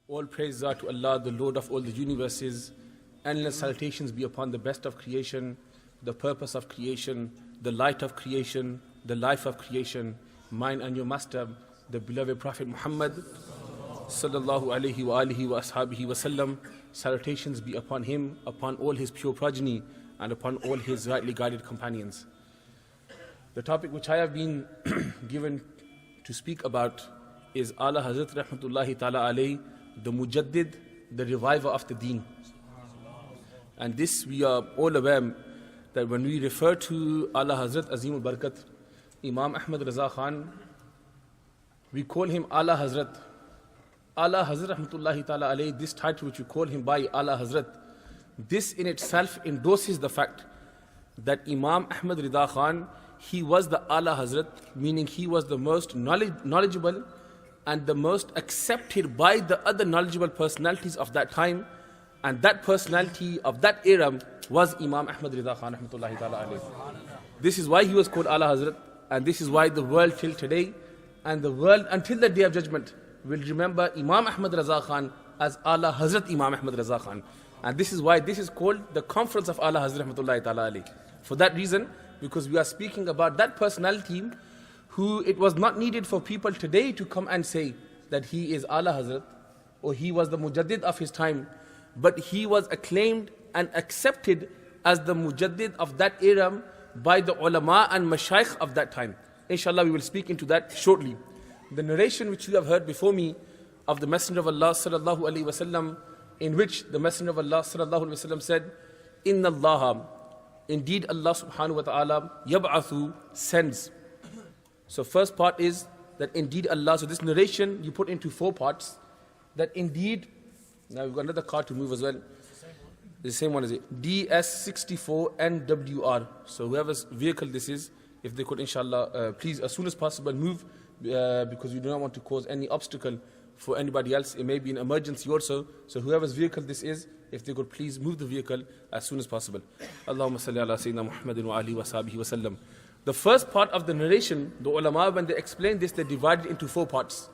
All praise are to Allah, the Lord of all the universes. Endless salutations be upon the best of creation, the purpose of creation, the light of creation, the life of creation, mine and your master, the beloved Prophet Muhammad sallallahu alaihi wa alihi wa ashabihi wa sallam. Salutations be upon him, upon all his pure progeny, and upon all his rightly guided companions. The topic which I have been given to speak about is Ala Hazrat rahmatullahi ta'ala alayhi, the Mujaddid, the reviver of the deen. And this we are all aware that when we refer to Ala Hazrat Azim al-Barakat, Imam Ahmed Raza Khan, we call him Ala Hazrat. Ala Hazrat rahmatullahi ta'ala alayhi, this title which we call him by Ala Hazrat, this in itself endorses the fact that Imam Ahmed Raza Khan, he was the Ala Hazrat, meaning he was the most knowledgeable and the most accepted by the other knowledgeable personalities of that time, and that personality of that era was Imam Ahmed Raza Khan rahmatullahi ta'ala alayhi. This is why he was called Ala Hazrat, and this is why the world till today and the world until the day of judgment will remember Imam Ahmed Raza Khan as Ala Hazrat Imam Ahmed Raza Khan. And this is why this is called the conference of Ala Hazrat rahmatullahi ta'ala alayhi. For that reason, because we are speaking about that personality who it was not needed for people today to come and say that he is Ala Hazrat or he was the Mujaddid of his time, but he was acclaimed and accepted as the Mujaddid of that era by the ulama and mashayikh of that time. Inshallah, we will speak into that shortly. The narration which you have heard before me of the Messenger of Allah sallallahu alaihi wasallam, in which the Messenger of Allah sallallahu alaihi wasallam said, Inna Allah, indeed Allah subhanahu wa ta'ala, yab'athu, sends. So first part is that indeed Allah, so this narration you put into 4 parts, that indeed, now we've got another car to move as well. The same one is it, DS64NWR. So whoever's vehicle this is, if they could inshallah, please as soon as possible move, because we do not want to cause any obstacle for anybody else. It may be an emergency also. So whoever's vehicle this is, if they could please move the vehicle as soon as possible. Allahumma salli ala Sayyidina Muhammadin wa alihi wa sahbihi wa sallam. The first part of the narration, the ulama, when they explain this, they divide it into 4 parts.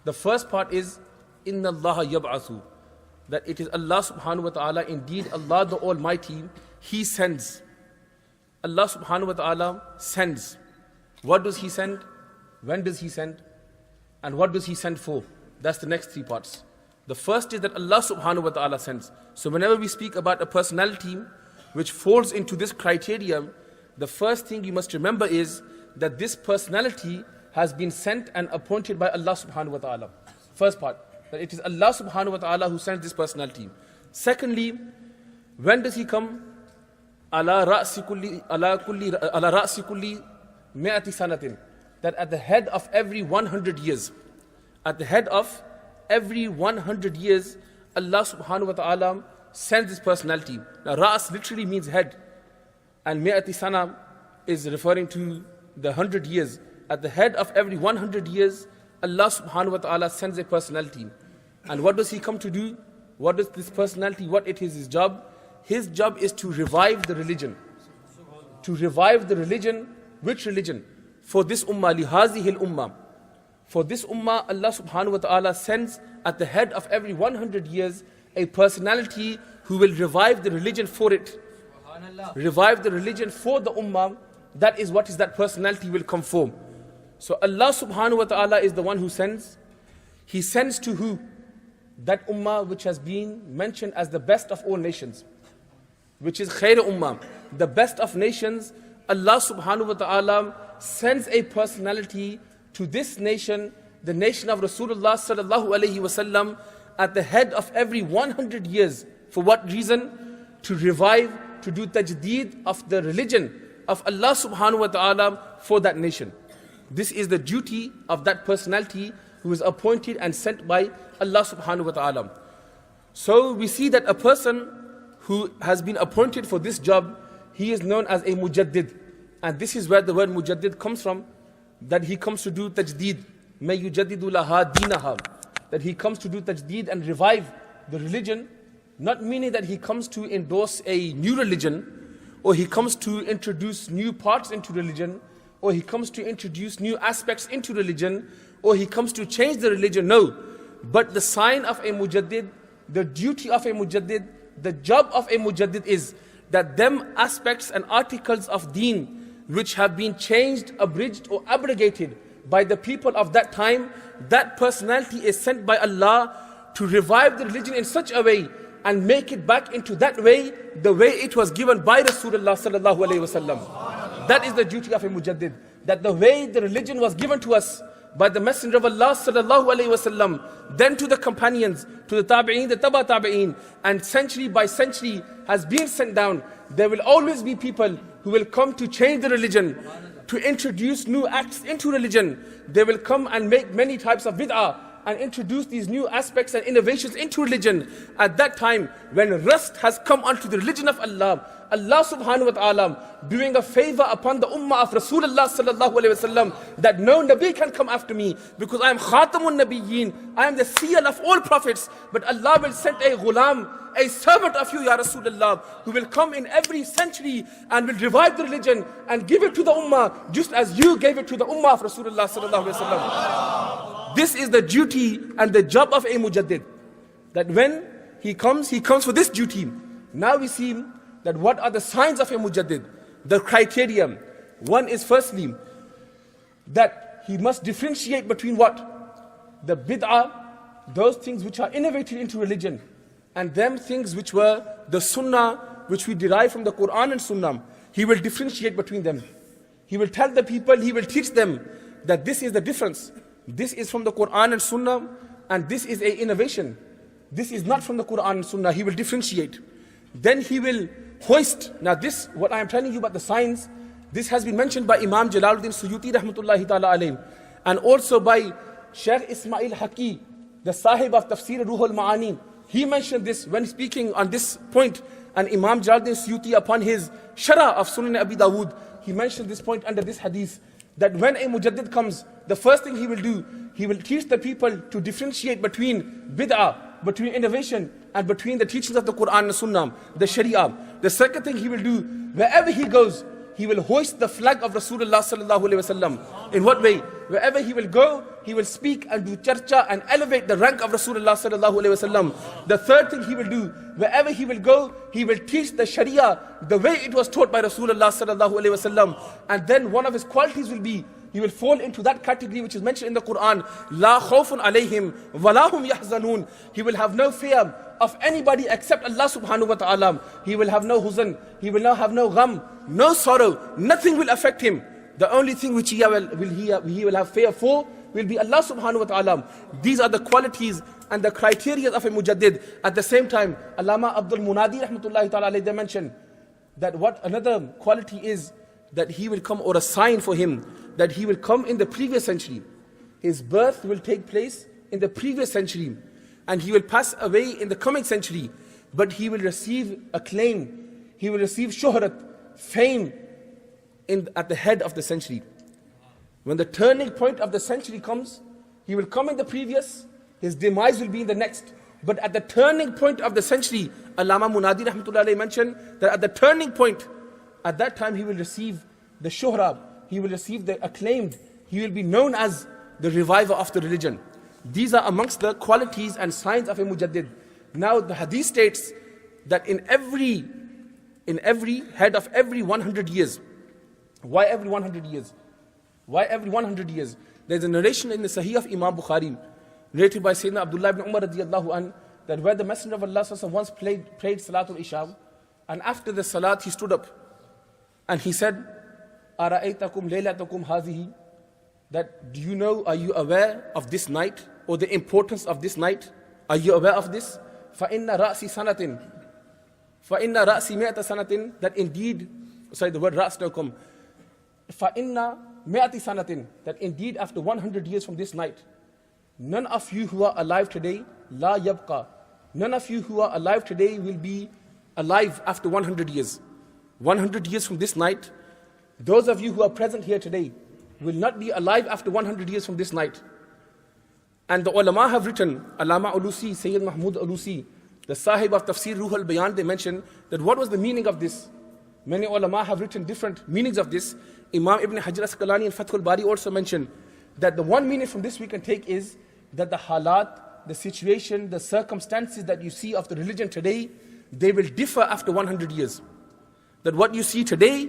The first part is, Inna Allah yab'athu, that it is Allah subhanahu wa ta'ala, indeed Allah the Almighty, He sends. Allah subhanahu wa ta'ala sends. What does He send? When does He send? And what does He send for? That's the next 3 parts. The first is that Allah subhanahu wa ta'ala sends. So whenever we speak about a personality which falls into this criteria, the first thing you must remember is that this personality has been sent and appointed by Allah subhanahu wa ta'ala. First part, that it is Allah subhanahu wa ta'ala who sends this personality. Secondly, when does He come? Ala ra'si kulli mi'ati sanatin, that at the head of every 100 years, at the head of every 100 years, Allah subhanahu wa ta'ala sends this personality. Now Ra's literally means head, and mi'ati sana is referring to the 100 years. At the head of every 100 years, Allah subhanahu wa ta'ala sends a personality. And what does He come to do? What is this personality? What it is His job? His job is to revive the religion. To revive the religion. Which religion? For this ummah, lihazihil ummah. For this ummah, Allah subhanahu wa ta'ala sends at the head of every 100 years a personality who will revive the religion for it. Revive the religion for the ummah. That is what is that personality will come for. So Allah subhanahu wa ta'ala is the one who sends. He sends to who? That ummah which has been mentioned as the best of all nations, which is khair ummah, the best of nations. Allah subhanahu wa ta'ala sends a personality to this nation, the nation of Rasulullah sallallahu alayhi wasallam, at the head of every 100 years. For what reason? To revive, to do tajdeed of the religion of Allah subhanahu wa ta'ala for that nation. This is the duty of that personality who is appointed and sent by Allah subhanahu wa ta'ala. So we see that a person who has been appointed for this job, he is known as a Mujaddid. And this is where the word Mujaddid comes from, that he comes to do tajdeed. May yujaddidu laha dinaha. That he comes to do tajdeed and revive the religion, not meaning that he comes to endorse a new religion, or he comes to introduce new parts into religion, or he comes to introduce new aspects into religion, or he comes to change the religion. No. But the sign of a Mujaddid, the duty of a Mujaddid, the job of a Mujaddid is that them aspects and articles of deen which have been changed, abridged or abrogated by the people of that time, that personality is sent by Allah to revive the religion in such a way and make it back into that way, the way it was given by Rasulullah sallallahu alaihi wasallam. That is the duty of a Mujaddid, that the way the religion was given to us by the Messenger of Allah sallallahu alaihi wasallam, then to the companions, to the tabi'een, the taba tabi'een, and century by century has been sent down. There will always be people who will come to change the religion, to introduce new acts into religion. They will come and make many types of bid'ah and introduce these new aspects and innovations into religion. At that time, when rust has come onto the religion of Allah, Allah subhanahu wa ta'ala doing a favor upon the ummah of Rasulullah sallallahu alayhi wa sallam, that no Nabi can come after me, because I am Khatamun Nabiyyin, I am the seal of all prophets. But Allah will send a ghulam, a servant of you, Ya Rasulullah, who will come in every century and will revive the religion and give it to the ummah, just as you gave it to the ummah of Rasulullah sallallahu alayhi wa sallam. This is the duty and the job of a Mujaddid, that when he comes for this duty. Now we see that what are the signs of a Mujaddid, the criteria. One is firstly that he must differentiate between what? The bid'ah, those things which are innovated into religion, and them things which were the sunnah, which we derive from the Quran and sunnah. He will differentiate between them. He will tell the people, he will teach them that this is the difference. This is from the Quran and sunnah, and this is a innovation. This is not from the Quran and sunnah. He will differentiate. Then he will hoist. Now this, what I am telling you about the signs, this has been mentioned by Imam Jalaluddin Suyuti rahmatullahi ta'ala alayhi, and also by Shaykh Ismail Haqi, the Sahib of Tafsir Ruhul Ma'ani. He mentioned this when speaking on this point, and Imam Jalaluddin Suyuti upon his Sharah of Sunan Abi Dawood, he mentioned this point under this hadith, that when a Mujaddid comes, the first thing he will do, he will teach the people to differentiate between bid'ah, between innovation, and between the teachings of the Quran and Sunnah, the Sharia. The second thing he will do, wherever he goes, he will hoist the flag of Rasulullah sallallahu alaihi wasallam. In what way? Wherever he will go, he will speak and do charcha and elevate the rank of Rasulullah sallallahu alaihi wasallam. The third thing he will do, wherever he will go, he will teach the Sharia the way it was taught by Rasulullah sallallahu alaihi wasallam. And then one of his qualities will be, he will fall into that category which is mentioned in the Quran, La khawfun alayhim wa la hum yahzanun. He will have no fear of anybody except Allah subhanahu wa ta'ala. He will have no huzn, he will not have no gham, no sorrow, nothing will affect him. The only thing which he will have fear for will be Allah subhanahu wa ta'ala. These are the qualities and the criteria of a Mujaddid. At the same time, Allama Abdul Munadi rahmatullahi ta'ala alayhi, they mention that what another quality is, that he will come, or a sign for him, that he will come in the previous century. His birth will take place in the previous century, and he will pass away in the coming century. But he will receive acclaim, he will receive shuhrat, fame, at the head of the century. When the turning point of the century comes, he will come in the previous, his demise will be in the next. But at the turning point of the century, Allama Munadi rahmatullahi mentioned that at the turning point, at that time he will receive the shuhra, he will receive the acclaimed, he will be known as the reviver of the religion. These are amongst the qualities and signs of a Mujaddid. Now the hadith states that in every head of every 100 years, why every 100 years? Why every 100 years? There's a narration in the Sahih of Imam Bukhari, narrated by Sayyidina Abdullah ibn Umar radiyallahu an, that where the Messenger of Allah once prayed Salatul Isha, and after the Salat he stood up and he said, Ara'aytakum laylatakum hazihi, that do you know, are you aware of this night, or the importance of this night? Are you aware of this? فَإِنَّ رَأْسِ سَنَةٍ فَإِنَّ رَأْسِ مِئَةَ سَنَةٍ, that indeed, sorry, the word ra's now come. فَإِنَّ مِئَةِ سَنَةٍ, that indeed after 100 years from this night, none of you who are alive today, la yabqa, none of you who are alive today will be alive after 100 years. 100 years from this night, those of you who are present here today will not be alive after 100 years from this night. And the ulama have written, Allama Ulusi, Sayyid Mahmud Ulusi, the Sahib of Tafsir Ruh al-Bayan, they mention that what was the meaning of this? Many ulama have written different meanings of this. Imam Ibn Hajar Asqalani and Fathul Bari also mention that the one meaning from this we can take is that the halat, the situation, the circumstances that you see of the religion today, they will differ after 100 years. That what you see today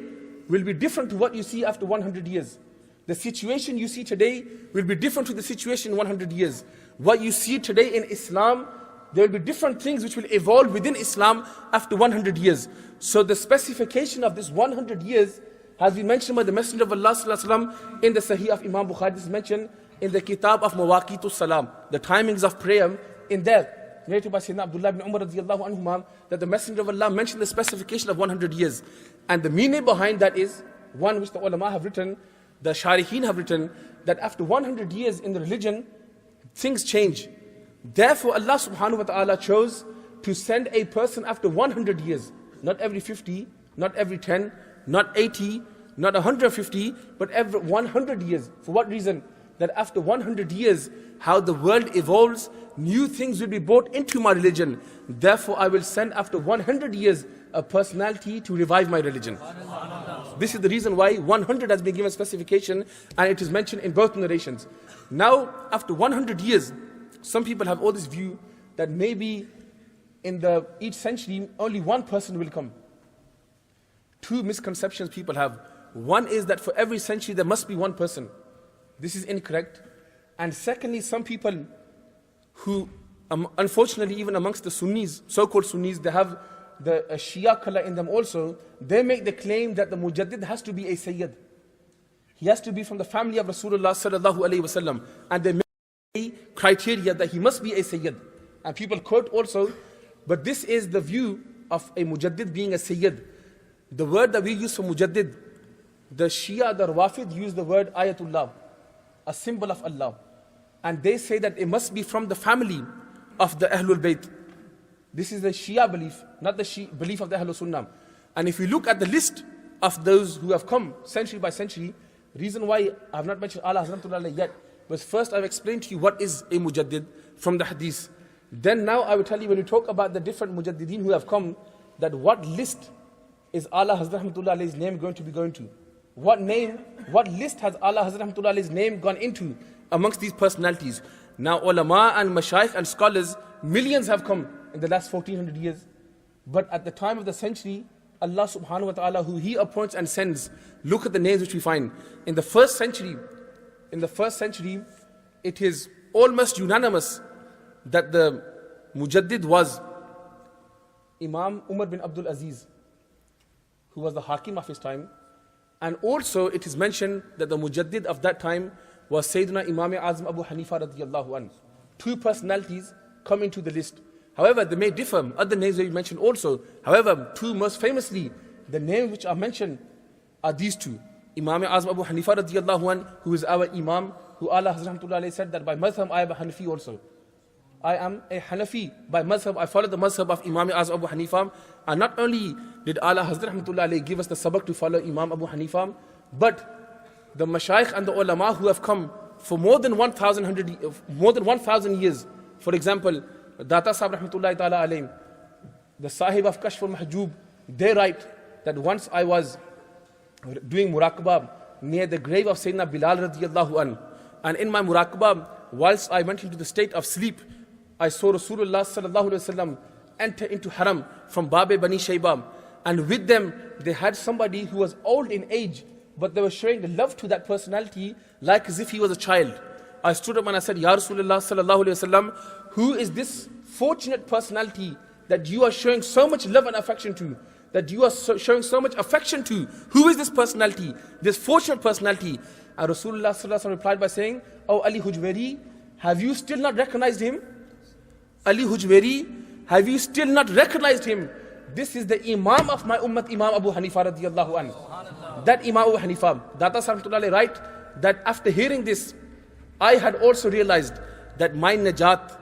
will be different to what you see after 100 years. The situation you see today will be different to the situation in 100 years. What you see today in Islam, there will be different things which will evolve within Islam after 100 years. So the specification of this 100 years has been mentioned by the Messenger of Allah sallallahu alaihi wasallam in the Sahih of Imam Bukhari. This is mentioned in the Kitab of Mawaqitus Salam, the timings of prayer. In there, narrated by Sayyidina Abdullah ibn Umar radiyallahu anhuma, that the Messenger of Allah mentioned the specification of 100 years. And the meaning behind that is, one which the ulama have written, the Sharihin have written, that after 100 years in the religion, things change. Therefore, Allah subhanahu wa ta'ala chose to send a person after 100 years, not every 50, not every 10, not 80, not 150, but every 100 years. For what reason? That after 100 years, how the world evolves, new things will be brought into my religion. Therefore, I will send after 100 years a personality to revive my religion. This is the reason why 100 has been given specification, and it is mentioned in both narrations. Now, after 100 years, some people have all this view that maybe in each century, only one person will come. Two misconceptions people have. One is that for every century, there must be one person. This is incorrect. And secondly, some people who, unfortunately, even amongst the Sunnis, so-called Sunnis, they have the Shia color in them also. They make the claim that the Mujaddid has to be a Sayyid. He has to be from the family of Rasulullah sallallahu alaihi wasallam. And they make a criteria that he must be a Sayyid. And people quote also, but this is the view of a Mujaddid being a Sayyid. The word that we use for Mujaddid, the Shia, the Rawafid use the word Ayatullah, a symbol of Allah. And they say that it must be from the family of the Ahlul Bayt. This is the Shia belief, not the belief of the Ahlul Sunnah. And if we look at the list of those who have come century by century, reason why I have not mentioned Allah Hazrat yet, was first I've explained to you what is a Mujaddid from the Hadith. Then now I will tell you, when we talk about the different Mujaddideen who have come, that what list is Allah Hazrat's name going to be going to? What list has Allah Hazrat's name gone into amongst these personalities? Now ulama and mashayikh and scholars, millions have come in the last 1400 years. But at the time of the century, Allah subhanahu wa ta'ala, who He appoints and sends, look at the names which we find. In the first century, it is almost unanimous that the Mujaddid was Imam Umar bin Abdul Aziz, who was the Hakim of his time. And also it is mentioned that the Mujaddid of that time was Sayyidina Imam Azam Abu Hanifa radiyallahu anhu. Two personalities come into the list. However, they may differ. Other names that you mentioned also. However, two most famously, the names which are mentioned are these two. Imam Azam Abu Hanifa radiyallahu anhu, who is our Imam, who Allah Hazrat said that by madhab I am a Hanafi also. I am a Hanafi. By madhab, I follow the madhab of Imam Azam Abu Hanifa. And not only did Allah Hazrat give us the sabak to follow Imam Abu Hanifa, but the mashayikh and the ulama who have come for more than 1,000 years. For example, Data Sahib rahmatullahi ta'ala alayhim, the Sahib of Kashf al-Mahjub, they write that once I was doing muraqabah near the grave of Sayyidina Bilal radiyallahu an, and in my muraqabah, whilst I went into the state of sleep, I saw Rasulullah sallallahu alayhi wasallam enter into haram from Babe Bani Shaybam, and with them they had somebody who was old in age, but they were showing the love to that personality like as if he was a child. I stood up and I said, Ya Rasulullah sallallahu alayhi wasallam, who is this fortunate personality that you are showing so much love and affection to? That you are showing so much affection to? Who is this personality? This fortunate personality? And Rasulullah sallallahu alayhi wasallam replied by saying, Oh Ali Hujwari, have you still not recognized him? Ali Hujwari, have you still not recognized him? This is the Imam of my Ummah, Imam Abu Hanifa radiyallahu anhu. That Imam Abu Hanifa, Data Sahib write that after hearing this, I had also realized that my najat,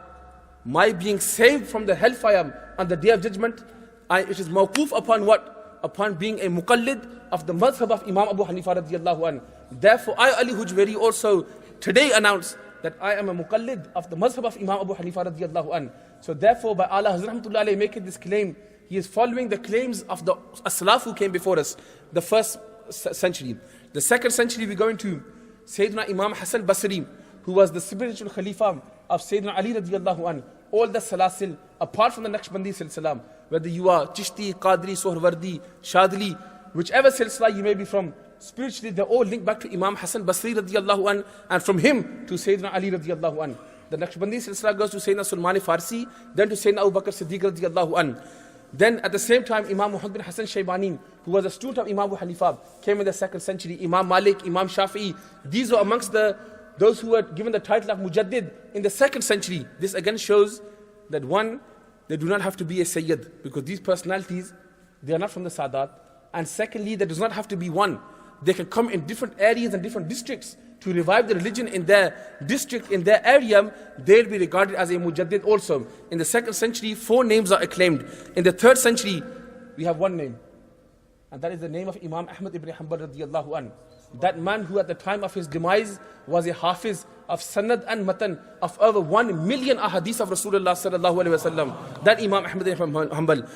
my being saved from the hellfire on the day of judgment, it is mawquf upon what? Upon being a muqallid of the madhab of Imam Abu Hanifa radiyallahu anhu. Therefore, I, Ali Hujwari, also today announce that I am a muqallid of the madhab of Imam Abu Hanifa radiyallahu anhu. So therefore, by Allah Hazrat making this claim, he is following the claims of the As-Salaf who came before us, the first century. The second century we go into, Sayyidina Imam Hassan Basri, who was the spiritual Khalifa of Sayyidina Ali radiallahu an, all the Salasil, apart from the Naqshbandi silsila, whether you are Chishti, Qadri, Sohrawardi, Shadli, whichever silsila you may be from, spiritually they're all linked back to Imam Hassan Basri radiallahu an, and from him to Sayyidina Ali radiallahu an. The Naqshbandi silsila goes to Sayyidina Sulman Farsi, then to Sayyidina Abu Bakr Siddiq radiallahu an. Then at the same time, Imam Muhammad bin Hassan Shaybani, who was a student of Imam Abu Hanifa, came in the 2nd century. Imam Malik, Imam Shafi'i, these were amongst those who were given the title of Mujaddid in the 2nd century. This again shows that one, they do not have to be a Sayyid, because these personalities, they are not from the Sadat. And secondly, there does not have to be one. They can come in different areas and different districts to revive the religion in their district, in their area. They'll be regarded as a Mujaddid also. In the 2nd century, 4 names are acclaimed. In the 3rd century, we have 1 name. And that is the name of Imam Ahmed ibn Hanbal radiallahu an. That man who at the time of his demise was a Hafiz of Sanad and Matan of over 1 million ahadith of Rasulullah sallallahu alaihi wasallam. That Imam Ahmed ibn Hanbal.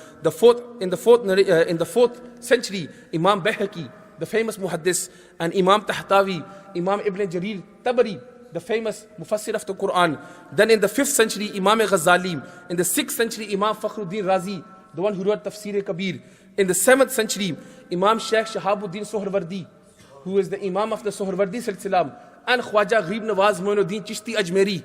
In the 4th century, Imam Bayhaqi, the famous Muhaddis, and Imam Tahtawi, Imam Ibn Jarir Tabari, the famous Mufassir of the Quran. Then in the 5th century, Imam Ghazali. In the 6th century, Imam Fakhruddin Razi, the one who wrote Tafsir Kabir. In the 7th century, Imam Shaykh Shahabuddin Sohrawardi, who is the Imam of the Sohrawardi Silsilam, and Khwaja Gharib Nawaz Moinuddin Chishti Ajmeri,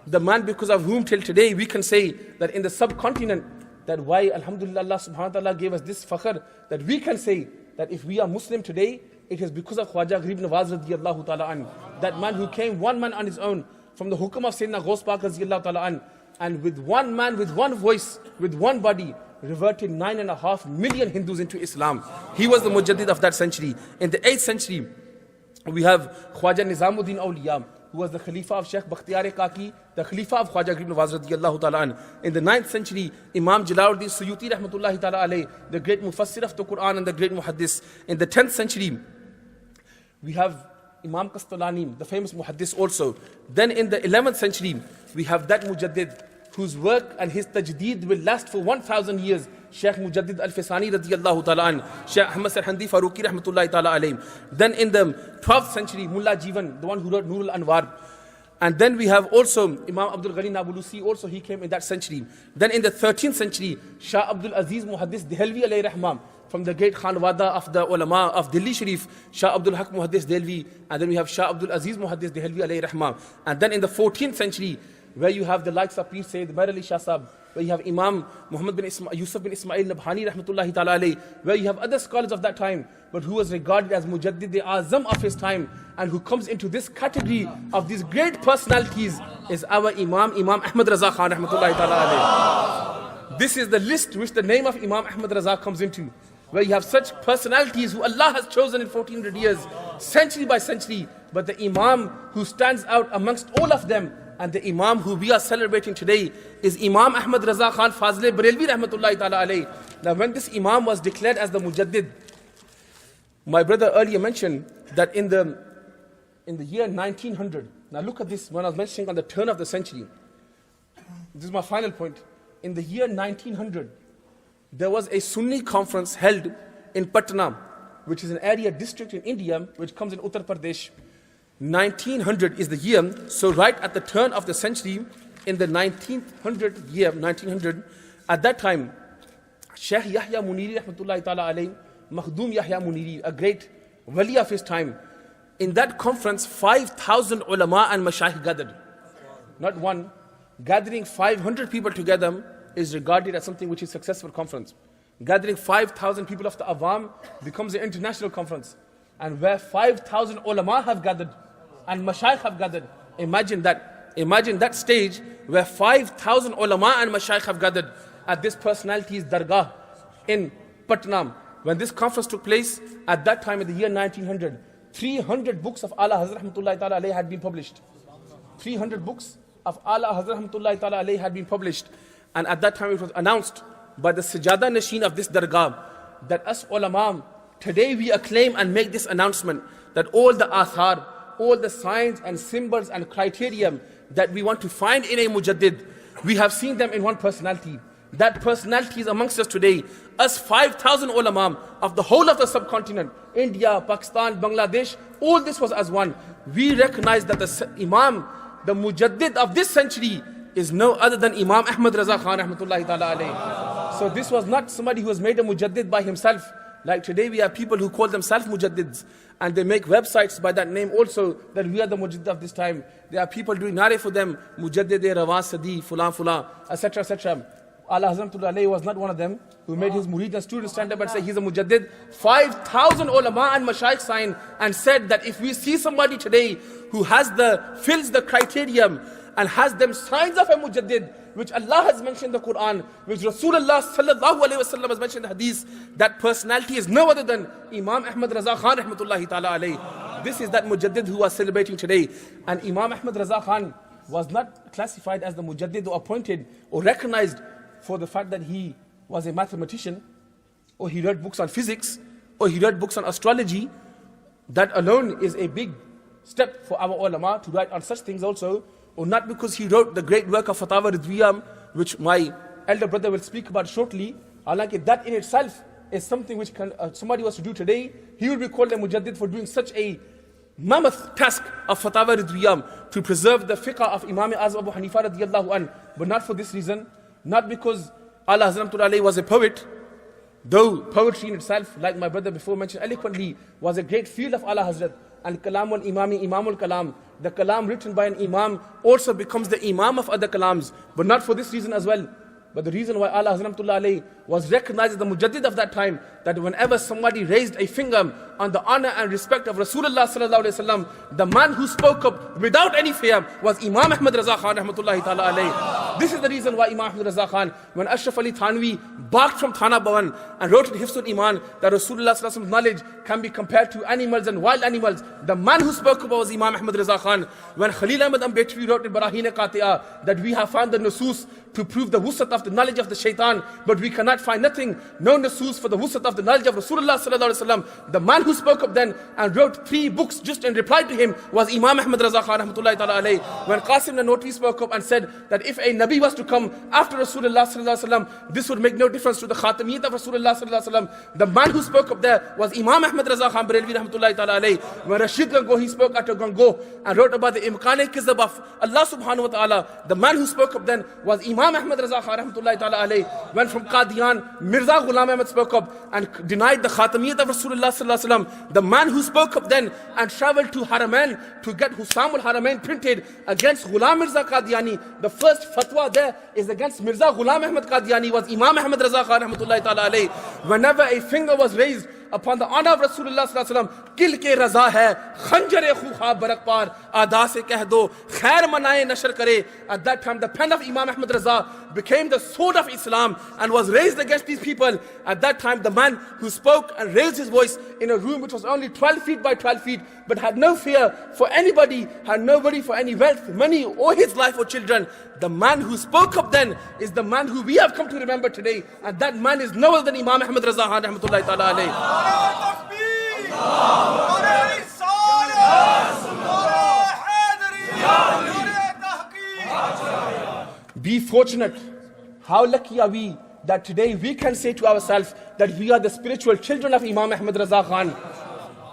the man because of whom till today we can say that in the subcontinent, that why Alhamdulillah Allah subhanahu wa ta'ala gave us this fakhr, that we can say that if we are Muslim today, it is because of Khwaja Gharib Nawaz radiyallahu ta'ala an. That man who came one man on his own from the hukum of Sayyidina Ghaus Pak radiyallahu ta'ala an, and with one man, with one voice, with one body, reverted 9.5 million Hindus into Islam. He was the Mujaddid of that century. In the 8th century, we have Khwaja Nizamuddin Awliya, who was the Khalifa of Sheikh Bakhtiyar Kaki, the Khalifa of Khwaja Gharib Nawaz radiyallahu ta'ala an. In the 9th century, Imam Jalaluddin Suyuti rahmatullahi ta'ala alayh, the great Mufassir of the Quran and the great Muhaddis. In the 10th century, we have Imam Qastolani, the famous Muhaddis also. Then in the 11th century, we have that Mujaddid whose work and his tajdeed will last for 1,000 years, Sheikh Mujaddid Al-Fisani radiyallahu ta'ala an, Sheikh Ahmad Sarhandi Faruqi rahmatullahi ta'ala alayhim. Then in the 12th century, Mullah Jivan, the one who wrote Nurul Anwar. And then we have also Imam Abdul Ghani Nabulusi, also he came in that century. Then in the 13th century, Shah Abdul Aziz Muhaddis Dehelvi alayhi rahmam, from the great Khanwada of the ulama of Delhi Sharif, Shah Abdul Haq Muhaddis Dehelvi. And then we have Shah Abdul Aziz Muhaddis Dehelvi alayhi rahmam. And then in the 14th century, where you have the likes of Pir Sayyid Bair Ali Shah Sahab, where you have Imam Muhammad bin Yusuf bin Ismail Nabhani rahmatullahi ta'ala alayhi, where you have other scholars of that time, but who was regarded as Mujaddid Azam of his time, and who comes into this category of these great personalities, is our Imam Ahmed Raza Khan rahmatullahi ta'ala alayhi. This is the list which the name of Imam Ahmed Raza comes into, where you have such personalities who Allah has chosen in 1400 years, century by century, but the Imam who stands out amongst all of them, and the Imam who we are celebrating today, is Imam Ahmed Raza Khan Fazle Barelvi rahmatullahi ta'ala alayhi. Now when this Imam was declared as the Mujaddid, my brother earlier mentioned that in the year 1900, now look at this, when I was mentioning on the turn of the century, this is my final point. In the year 1900, there was a Sunni conference held in Patna, which is an area district in India, which comes in Uttar Pradesh. 1900 is the year, so right at the turn of the century, in the 1900 year, 1900, at that time, Sheikh Yahya Muniri rahmatullahi ta'ala alayhi, Makhdum Yahya Muniri, a great wali of his time, in that conference, 5,000 ulama and mashayikh gathered. Not one. Gathering 500 people together is regarded as something which is successful conference. Gathering 5,000 people of the Awam becomes an international conference. And where 5,000 ulama have gathered and mashayikh have gathered, imagine that stage where 5,000 ulama and mashayikh have gathered at this personality's dargah in Patna. When this conference took place, at that time in the year 1900, 300 books of Ala Hazrat rahmatullahi ta'ala alayhi had been published. 300 books of Ala Hazrat rahmatullahi ta'ala alayhi had been published. And at that time it was announced by the Sajada Nashin of this dargah that us ulama, today we acclaim and make this announcement that all the athar, all the signs and symbols and criteria that we want to find in a Mujaddid, we have seen them in one personality. that personalities amongst us today, us 5,000 ulama of the whole of the subcontinent, India, Pakistan, Bangladesh, all this was as one. We recognize that the Imam, the Mujaddid of this century is no other than Imam Ahmed Raza Khan rahmatullahi ta'ala alayhi. So this was not somebody who was made a Mujaddid by himself. Like today we have people who call themselves Mujaddids and they make websites by that name also, that we are the Mujaddid of this time. There are people doing nare for them, Mujaddid, Rawaz, Sadi, Fulan, Fulan, etc. etc. Allah Hazrat was not one of them who made his murid and students stand up and say he's a Mujaddid. 5,000 ulama and mashayikh signed and said that if we see somebody today who fills the criterion and has them signs of a Mujaddid, which Allah has mentioned in the Quran, which Rasulullah sallallahu alayhi wa sallam has mentioned in the Hadith, that personality is no other than Imam Ahmed Raza Khan rahmatullahi ta'ala alayhi. This is that Mujaddid who was celebrating today. And Imam Ahmed Raza Khan was not classified as the Mujaddid or appointed or recognized for the fact that he was a mathematician, or he read books on physics, or he read books on astrology. That alone is a big step for our ulama to write on such things also, or not because he wrote the great work of Fatawa Ridwiyah, which my elder brother will speak about shortly. Like that in itself is something which somebody was to do today, he will be called a Mujaddid for doing such a mammoth task of Fatawa Ridwiyah to preserve the fiqh of Imam Azam Abu Hanifa radiyallahu an. But not for this reason, not because Allah Hazrat was a poet, though poetry in itself, like my brother before mentioned eloquently, was a great field of Allah Hazrat. And Kalam al-Imami, Imamul Kalam, the Kalam written by an Imam also becomes the Imam of other Kalams, but not for this reason as well. But the reason why Allah Hazrat was recognized as the Mujaddid of that time, that whenever somebody raised a finger on the honor and respect of Rasulullah sallallahu alaihi wasallam, the man who spoke up without any fear was Imam Ahmed Raza Khan rahmatullahi ta'ala alayhi. This is the reason why Imam Ahmed Raza Khan, when Ashraf Ali Thanvi barked from Thana Bhavan and wrote in Hifzul Iman that Rasulullah sallallahu alaihi wasallam's knowledge can be compared to animals and wild animals, the man who spoke about was Imam Ahmed Raza Khan. When Khalil Ahmad Ambedkar wrote in Barahin Qati'ah that we have found the nusus to prove the wusat of the knowledge of the shaitan, but we cannot find nothing, no nusus for the wusat of the knowledge of Rasulullah sallallahu alaihi wasallam. The man who spoke up then and wrote 3 books just in reply to him was Imam Ahmed Raza Khan rahmatullahi ta'ala alayhi. When Qasim Nanotwi spoke up and said that if a Nabi was to come after Rasulullah sallallahu alaihi wasallam, this would make no difference to the Khatamiyat of Rasulullah sallallahu alaihi wasallam. The man who spoke up there was Imam Ahmed Raza Khan Barelvi rahmatullahi ta'ala alayhi. When Rashid Gangohi spoke after Gango and wrote about the Imkane-e-Kizab of Allah subhanahu wa ta'ala, the man who spoke up then was Imam Ahmed Raza Khan rahmatullahi ta'ala alayhi. When from Qadian, Mirza Ghulam Ahmad spoke up and denied the Khatamiyat of Rasulullah sallallahu alaihi wasallam, the man who spoke up then and traveled to Haramain to get Husam al-Haramain printed against Ghulam Mirza Qadiani, the first fatwa there is against Mirza Ghulam Ahmad Qadiani, was Imam Ahmed Raza Khan rahmatullahi ta'ala alayhi. Whenever a finger was raised upon the honor of Rasulullah sallallahu alaihi wasallam, kil ke raza hai, khanjare khukha barak par, ada se keh do, khair manaye nashr kare. At that time the pen of Imam Ahmed Raza became the sword of Islam and was raised against these people. At that time the man who spoke and raised his voice in a room which was only 12 feet by 12 feet, but had no fear for anybody, had nobody for any wealth, money or his life or children, the man who spoke up then is the man who we have come to remember today, and that man is no other than Imam Ahmed Raza Khan rahmatullahi ta'ala alayhi. Be fortunate. How lucky are we that today we can say to ourselves that we are the spiritual children of Imam Ahmed Raza Khan.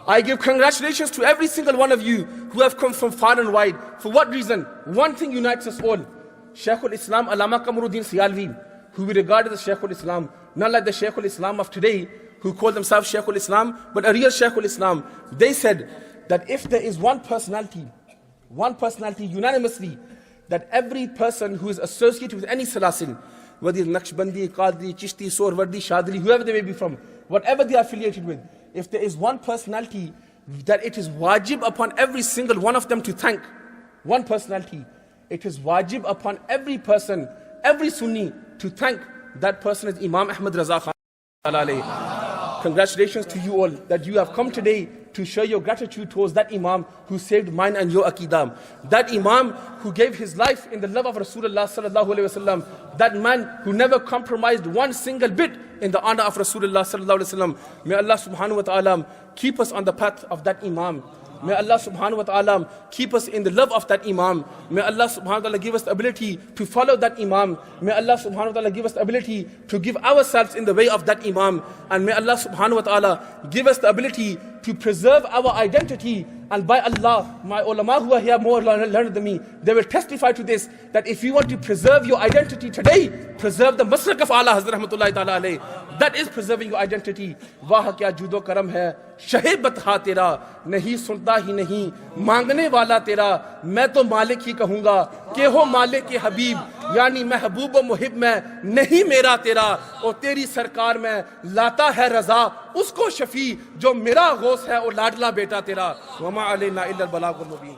I give congratulations to every single one of you who have come from far and wide. For what reason? One thing unites us all. Shaykh al-Islam Allama Qamaruddin Siyalvi, who we regard as Shaykh al-Islam, not like the Shaykh al-Islam of today, who call themselves Shaykh al-Islam, but a real Shaykh al-Islam. They said that if there is one personality unanimously, that every person who is associated with any Salasil, whether it's Naqshbandi, Qadri, Chishti, Sohrawardi, Shadri, whoever they may be from, whatever they are affiliated with, if there is one personality that it is wajib upon every single one of them to thank, one personality, it is wajib upon every person, every Sunni to thank, that person is Imam Ahmed Raza Khan. Congratulations to you all that you have come today to show your gratitude towards that Imam who saved mine and your Aqidah. That Imam who gave his life in the love of Rasulullah sallallahu alaihi wasallam. That man who never compromised one single bit in the honor of Rasulullah sallallahu alaihi wasallam. May Allah subhanahu wa ta'ala keep us on the path of that Imam. May Allah subhanahu wa ta'ala keep us in the love of that Imam. May Allah subhanahu wa ta'ala give us the ability to follow that Imam. May Allah subhanahu wa ta'ala give us the ability to give ourselves in the way of that Imam. And may Allah subhanahu wa ta'ala give us the ability to preserve our identity. And by Allah, my ulama who are here more learned than me, they will testify to this, that if you want to preserve your identity today, preserve the masrak of Allah Hazrat rahmatullahi ta'ala alayhi. That is preserving your identity. Wah kya judo karam hai, shahibat ha tera, nahi sunta hi nahi, मांगने वाला तेरा, मैं तो मालिक ही कहूँगा के हो मालिक के हबीब, यानी महबूब व मुहिब में नहीं मेरा तेरा, और तेरी सरकार में लाता है रजा उसको शफी जो मेरा गौस है और लाडला बेटा तेरा। वमा अलैना इल्लल बलागुल मुबीन।